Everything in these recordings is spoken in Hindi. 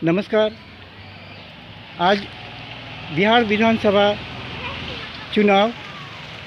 नमस्कार। आज बिहार विधानसभा चुनाव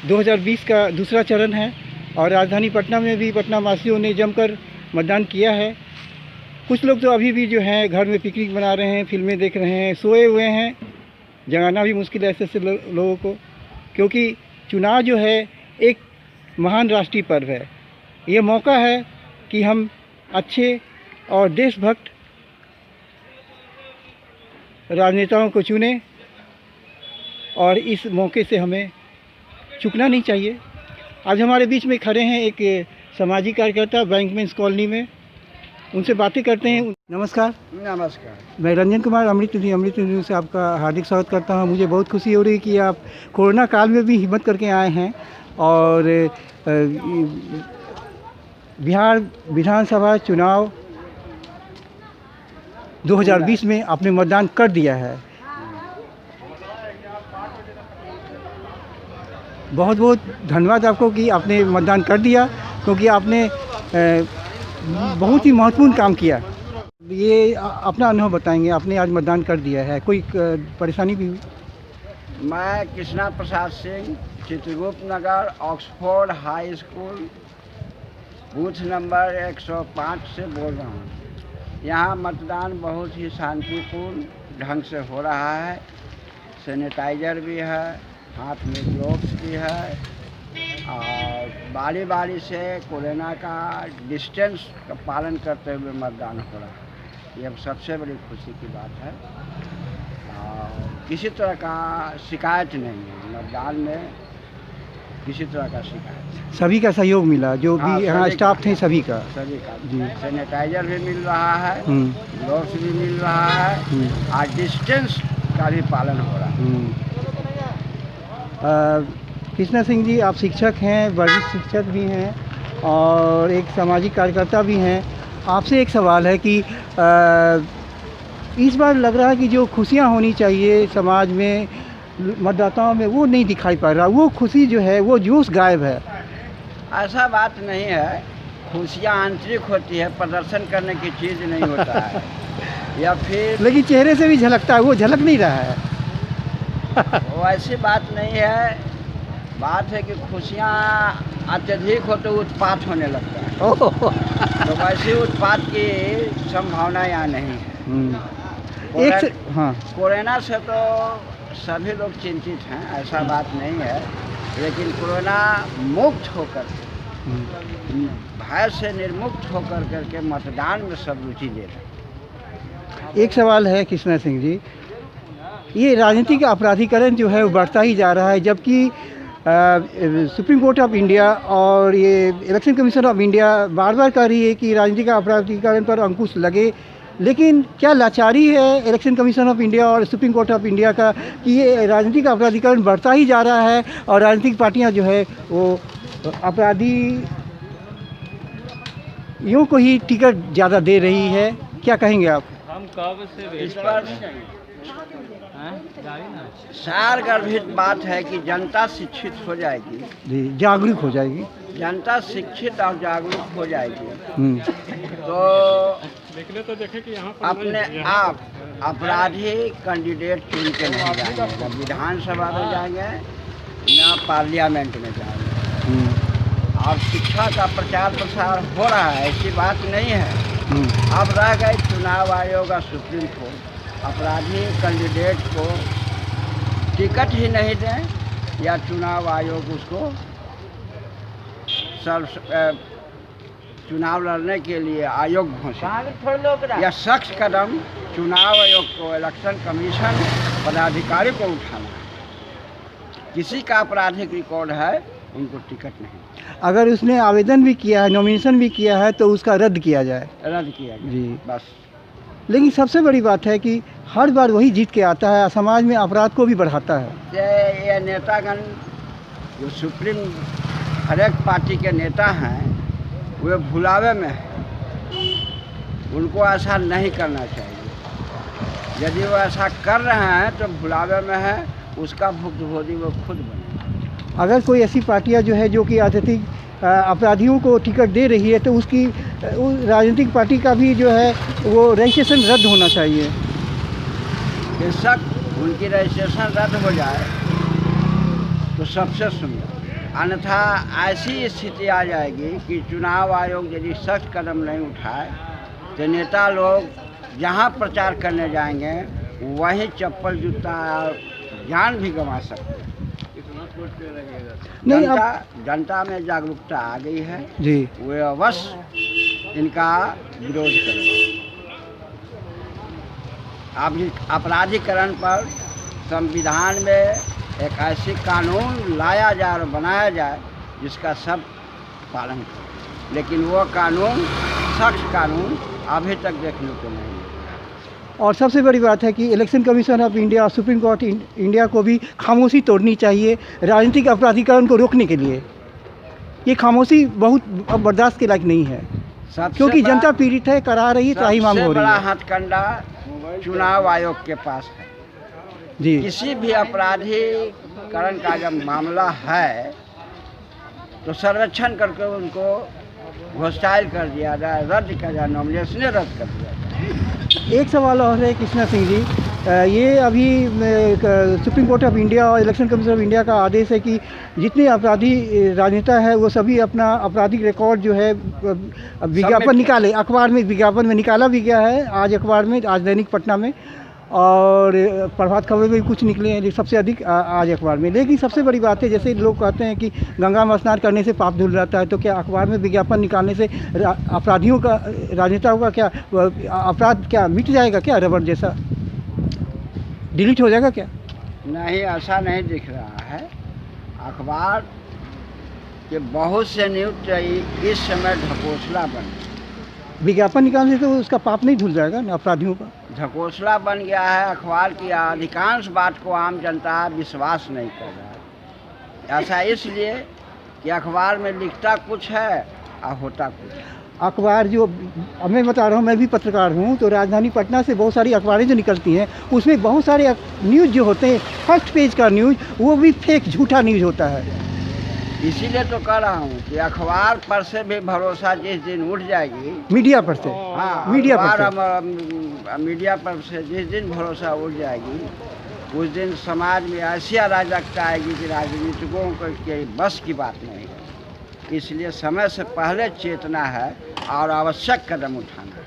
2020 का दूसरा चरण है और राजधानी पटना में भी पटना वासियों ने जमकर मतदान किया है। कुछ लोग तो अभी भी जो हैं घर में पिकनिक मना रहे हैं, फिल्में देख रहे हैं, सोए हुए हैं। जगाना भी मुश्किल है ऐसे लोगों को, क्योंकि चुनाव जो है एक महान राष्ट्रीय पर्व है। ये मौका है कि हम अच्छे और देशभक्त राजनेताओं को चुने और इस मौके से हमें चूकना नहीं चाहिए। आज हमारे बीच में खड़े हैं एक सामाजिक कार्यकर्ता बैंकमेंस कॉलोनी में, उनसे बातें करते हैं। नमस्कार। नमस्कार। मैं रंजन कुमार अमृत न्यूज़ से आपका हार्दिक स्वागत करता हूं। मुझे बहुत खुशी हो रही है कि आप कोरोना काल में भी हिम्मत करके आए हैं और बिहार विधानसभा चुनाव 2020 में आपने मतदान कर दिया है। बहुत बहुत धन्यवाद आपको कि आपने मतदान कर दिया, क्योंकि आपने बहुत ही महत्वपूर्ण काम किया। ये अपना अनुभव बताएंगे। आपने आज मतदान कर दिया है, कोई परेशानी भी हुई? मैं Krishna Prasad Singh, Chitragupta Nagar Oxford high school booth number 105 से बोल रहा हूँ। यहाँ मतदान बहुत ही शांतिपूर्ण ढंग से हो रहा है। सैनिटाइजर भी है, हाथ में ग्लोव्स भी है और बारी बारी से कोरोना का डिस्टेंस का पालन करते हुए मतदान हो रहा है। यह सबसे बड़ी खुशी की बात है और किसी तरह का शिकायत नहीं है। मतदान में किसी तरह का शिकायत, सभी का सहयोग मिला, जो भी यहाँ स्टाफ थे सभी का जी। सैनिटाइजर भी मिल रहा है, ग्लोव्स भी मिल रहा है और डिस्टेंस का भी पालन हो रहा है। कृष्णा सिंह जी, आप शिक्षक हैं, वरिष्ठ शिक्षक भी हैं और एक सामाजिक कार्यकर्ता भी हैं। आपसे एक सवाल है कि इस बार लग रहा है कि जो खुशियाँ होनी चाहिए समाज में, मतदाताओं में, वो नहीं दिखाई पड़ रहा। वो खुशी जो है, वो जोश गायब है। ऐसा बात नहीं है। खुशियाँ आंतरिक होती है, प्रदर्शन करने की चीज़ नहीं होता है या फिर लेकिन चेहरे से भी झलकता है, वो झलक नहीं रहा है। वो ऐसी बात नहीं है। बात है कि खुशियाँ अत्यधिक हो तो उत्पात होने लगता है। तो वैसे उत्पात की संभावना यहाँ नहीं है। कोरोना से तो सभी लोग चिंतित हैं, ऐसा बात नहीं है। लेकिन कोरोना मुक्त होकर, भय से निर्मुक्त होकर करके मतदान में सब रुचि ले रहे हैं। एक सवाल है कृष्णा सिंह जी, ये राजनीतिक अपराधीकरण जो है वो बढ़ता ही जा रहा है, जबकि सुप्रीम कोर्ट ऑफ इंडिया और ये इलेक्शन कमीशन ऑफ इंडिया बार बार कह रही है कि राजनीतिक अपराधीकरण पर अंकुश लगे। लेकिन क्या लाचारी है इलेक्शन कमीशन ऑफ इंडिया और सुप्रीम कोर्ट ऑफ इंडिया का कि ये राजनीतिक अपराधीकरण बढ़ता ही जा रहा है और राजनीतिक पार्टियां जो है वो अपराधियों को ही टिकट ज़्यादा दे रही है? क्या कहेंगे आप? हम कब से इस पर सारगर्भित बात है कि जनता शिक्षित हो जाएगी जी, जागरूक हो जाएगी। जनता शिक्षित और जागरूक हो जाएगी तो देखे कि यहाँ अपने आप अपराधी कैंडिडेट चुन के नहीं जाएंगे, न विधानसभा में जाएंगे न पार्लियामेंट में जाएंगे। और शिक्षा का प्रचार प्रसार हो रहा है, ऐसी बात नहीं है। अब रह गए चुनाव आयोग और सुप्रीम कोर्ट अपराधी कैंडिडेट को टिकट ही नहीं दें या चुनाव आयोग उसको चुनाव लड़ने के लिए आयोग घोषित या सख्त कदम चुनाव आयोग को, इलेक्शन कमीशन पदाधिकारी को उठाना है। किसी का आपराधिक रिकॉर्ड है, उनको टिकट नहीं। अगर उसने आवेदन भी किया है, नॉमिनेशन भी किया है, तो उसका रद्द किया जाए। रद्द किया जाए जी, बस। लेकिन सबसे बड़ी बात है कि हर बार वही जीत के आता है, समाज में अपराध को भी बढ़ाता है। ये नेतागण जो सुप्रीम हर एक पार्टी के नेता हैं, वे भुलावे में हैं। उनको ऐसा नहीं करना चाहिए। यदि वो ऐसा कर रहे हैं तो भुलावे में है, उसका भुक्तभोगी वो खुद बने। अगर कोई ऐसी पार्टियां जो है जो कि अत्यधिक अपराधियों को टिकट दे रही है तो उसकी उस राजनीतिक पार्टी का भी जो है वो रजिस्ट्रेशन रद्द होना चाहिए। बेशक उनकी रजिस्ट्रेशन रद्द हो जाए तो सबसे सुंदर, अन्यथा ऐसी स्थिति आ जाएगी कि चुनाव आयोग यदि सख्त कदम नहीं उठाए तो नेता लोग जहां प्रचार करने जाएंगे वहीं चप्पल जूता जान भी गंवा सकते हैं। नहीं, जनता में जागरूकता आ गई है जी, वे अवश्य इनका विरोध करें। अपराधीकरण पर संविधान में एक ऐसी कानून लाया जाए और बनाया जाए जिसका सब पालन करें, लेकिन वो कानून, सख्त कानून अभी तक देखने को नहीं है। और सबसे बड़ी बात है कि इलेक्शन कमीशन ऑफ इंडिया और सुप्रीम कोर्ट इंडिया को भी खामोशी तोड़नी चाहिए राजनीतिक अपराधीकरण को रोकने के लिए। ये खामोशी बहुत बर्दाश्त के लायक नहीं है, क्योंकि जनता पीड़ित है, करा रही, त्राहिमाम हो रही बड़ा है। हथकंडा चुनाव आयोग के पास है जी, किसी भी अपराधीकरण का जब मामला है तो सर्वेक्षण करके उनको घोषित कर दिया जाए, रद्द किया जाए, नॉमिनेशन रद्द कर दिया जाए। एक सवाल और है कृष्णा सिंह जी, ये अभी सुप्रीम कोर्ट ऑफ इंडिया और इलेक्शन कमीशन ऑफ इंडिया का आदेश है कि जितने अपराधी राजनेता है वो सभी अपना आपराधिक रिकॉर्ड जो है विज्ञापन निकाले, अखबार में विज्ञापन में निकाला भी गया है। आज अखबार में, आज दैनिक पटना में और प्रभात खबर में भी कुछ निकले हैं, सबसे अधिक आज अखबार में। लेकिन सबसे बड़ी बात है, जैसे लोग कहते हैं कि गंगा में स्नान करने से पाप धुल जाता है, तो क्या अखबार में विज्ञापन निकालने से अपराधियों का, राजनेताओं का क्या अपराध क्या मिट जाएगा क्या, रबड़ जैसा डिलीट हो जाएगा क्या? नहीं, ऐसा नहीं दिख रहा है। अखबार के बहुत से न्यूज इस समय ढकोसला बन, विज्ञापन निकालने से तो उसका पाप नहीं धुल जाएगा ना अपराधियों का? ढकोसला बन गया है। अखबार की अधिकांश बात को आम जनता विश्वास नहीं कर रहा है। ऐसा इसलिए कि अखबार में लिखता कुछ है और होता कुछ है। अखबार जो मैं बता रहा हूँ, मैं भी पत्रकार हूँ, तो राजधानी पटना से बहुत सारी अखबारें जो निकलती हैं उसमें बहुत सारे न्यूज़ जो होते हैं, फर्स्ट पेज का न्यूज़, वो भी फेक, झूठा न्यूज़ होता है। इसीलिए तो कह रहा हूँ कि अखबार पर से भी भरोसा जिस दिन उठ जाएगी, मीडिया पर से, हाँ, मीडिया पर मीडिया पर से जिस दिन भरोसा उठ जाएगी उस दिन समाज में ऐसी अराजकता आएगी कि राजनीतिकों के बस की बात नहीं है। इसलिए समय से पहले चेतना है और आवश्यक कदम उठाना है।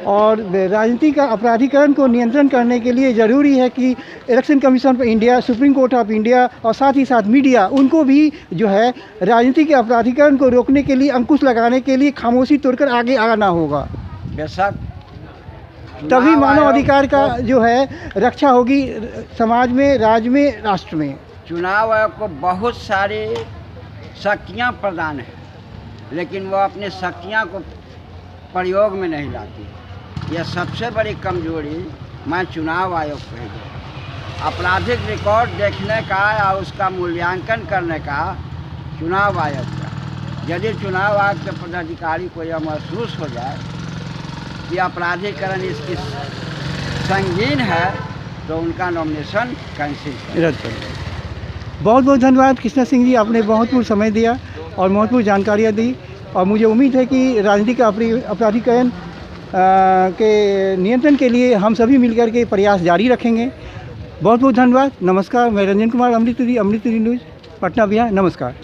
और राजनीति का अपराधीकरण को नियंत्रण करने के लिए ज़रूरी है कि election commission of India, supreme court of India और साथ ही साथ मीडिया, उनको भी जो है राजनीति के अपराधीकरण को रोकने के लिए, अंकुश लगाने के लिए खामोशी तोड़कर आगे आना होगा। बेशक तभी मानव अधिकार का जो है रक्षा होगी समाज में, राज्य में, राष्ट्र में। चुनाव आयोग को बहुत सारी शक्तियाँ प्रदान है, लेकिन वो अपनी शक्तियाँ को प्रयोग में नहीं लाती। यह सबसे बड़ी कमजोरी मैं चुनाव आयोग को है। आपराधिक रिकॉर्ड देखने का और उसका मूल्यांकन करने का चुनाव आयोग का। यदि चुनाव आयोग के पदाधिकारी को यह महसूस हो जाए कि आपराधिकरण इसकी संगीन है तो उनका नॉमिनेशन कैंसिल रद्द कर। बहुत बहुत धन्यवाद कृष्णा सिंह जी, आपने महत्वपूर्ण समय दिया और महत्वपूर्ण जानकारियाँ दी, और मुझे उम्मीद है कि राजनीति का अपराधीकरण के नियंत्रण के लिए हम सभी मिलकर के प्रयास जारी रखेंगे। बहुत बहुत धन्यवाद। नमस्कार। मैं रंजन कुमार, अमृतरी न्यूज़, पटना बिहार। नमस्कार,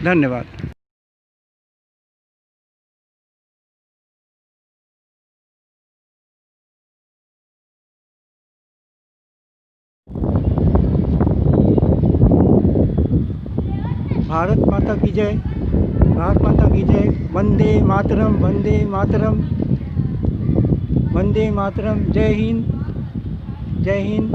धन्यवाद। भारत माता की जय, भारत माता की जय। वंदे मातरम, वंदे मातरम, वंदे मातरम। जय हिंद, जय हिंद।